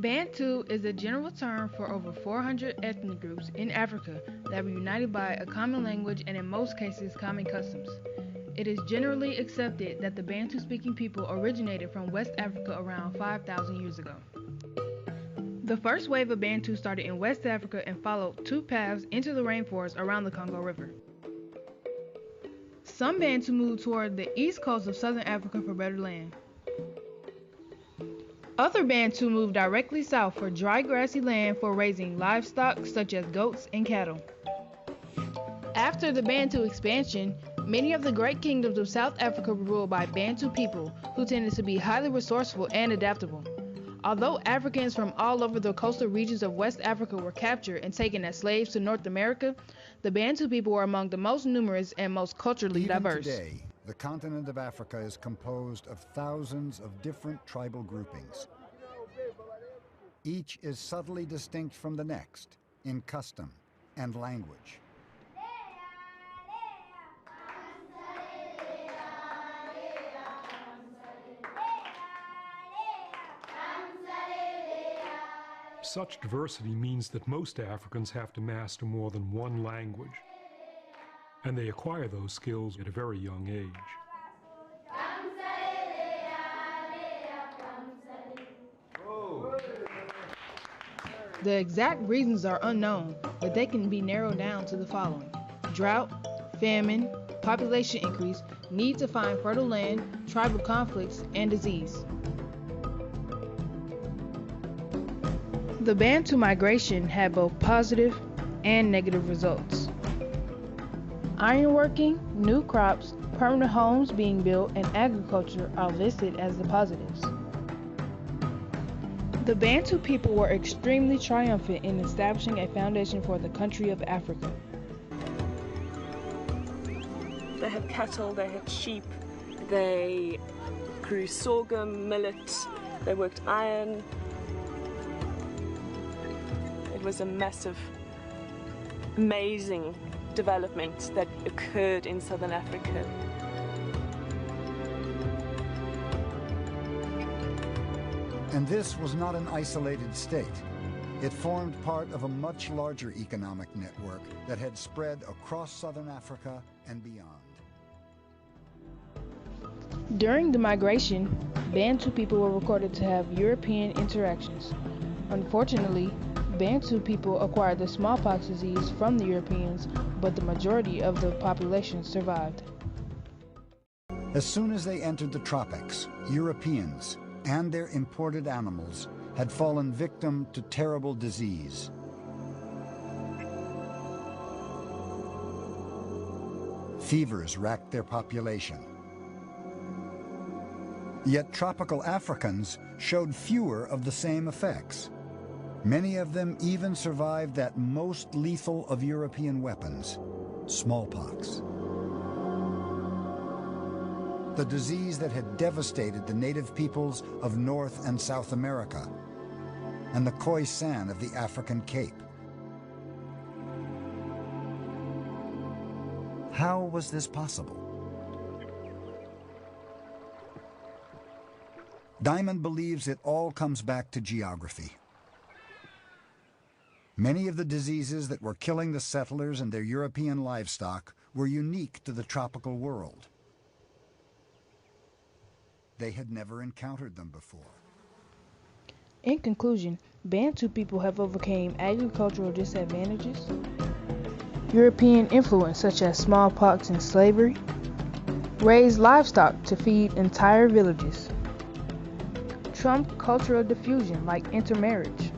Bantu is a general term for over 400 ethnic groups in Africa that were united by a common language and in most cases common customs. It is generally accepted that the Bantu-speaking people originated from West Africa around 5,000 years ago. The first wave of Bantu started in West Africa and followed two paths into the rainforest around the Congo River. Some Bantu moved toward the east coast of southern Africa for better land. Other Bantu moved directly south for dry grassy land for raising livestock such as goats and cattle. After the Bantu expansion, many of the great kingdoms of South Africa were ruled by Bantu people who tended to be highly resourceful and adaptable. Although Africans from all over the coastal regions of West Africa were captured and taken as slaves to North America, the Bantu people were among the most numerous and most culturally diverse. Even today, the continent of Africa is composed of thousands of different tribal groupings. Each is subtly distinct from the next in custom and language. Such diversity means that most Africans have to master more than one language, and they acquire those skills at a very young age. The exact reasons are unknown, but they can be narrowed down to the following: drought, famine, population increase, need to find fertile land, tribal conflicts, and disease. The Bantu migration had both positive and negative results. Ironworking, new crops, permanent homes being built, and agriculture are listed as the positives. The Bantu people were extremely triumphant in establishing a foundation for the country of Africa. They had cattle, they had sheep, they grew sorghum, millet, they worked iron. It was a massive, amazing development that occurred in southern Africa. And this was not an isolated state. It formed part of a much larger economic network that had spread across southern Africa and beyond. During the migration, Bantu people were recorded to have European interactions. Unfortunately, Bantu people acquired the smallpox disease from the Europeans, but the majority of the population survived. As soon as they entered the tropics, Europeans and their imported animals had fallen victim to terrible disease. Fevers racked their population. Yet tropical Africans showed fewer of the same effects. Many of them even survived that most lethal of European weapons, smallpox. The disease that had devastated the native peoples of North and South America and the Khoisan of the African Cape. How was this possible? Diamond believes it all comes back to geography. Many of the diseases that were killing the settlers and their European livestock were unique to the tropical world. They had never encountered them before. In conclusion, Bantu people have overcome agricultural disadvantages, European influence such as smallpox and slavery, raised livestock to feed entire villages, trumped cultural diffusion like intermarriage,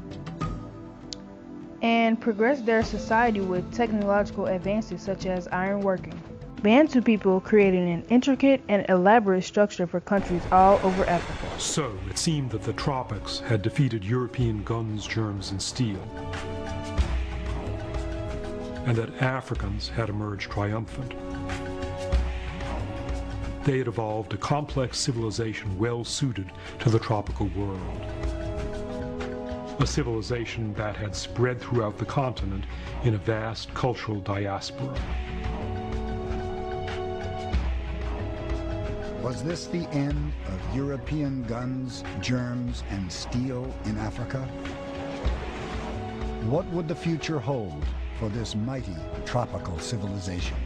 and progressed their society with technological advances such as ironworking. Bantu people created an intricate and elaborate structure for countries all over Africa. So it seemed that the tropics had defeated European guns, germs, and steel, and that Africans had emerged triumphant. They had evolved a complex civilization well suited to the tropical world. A civilization that had spread throughout the continent in a vast cultural diaspora. Was this the end of European guns, germs, and steel in Africa? What would the future hold for this mighty tropical civilization?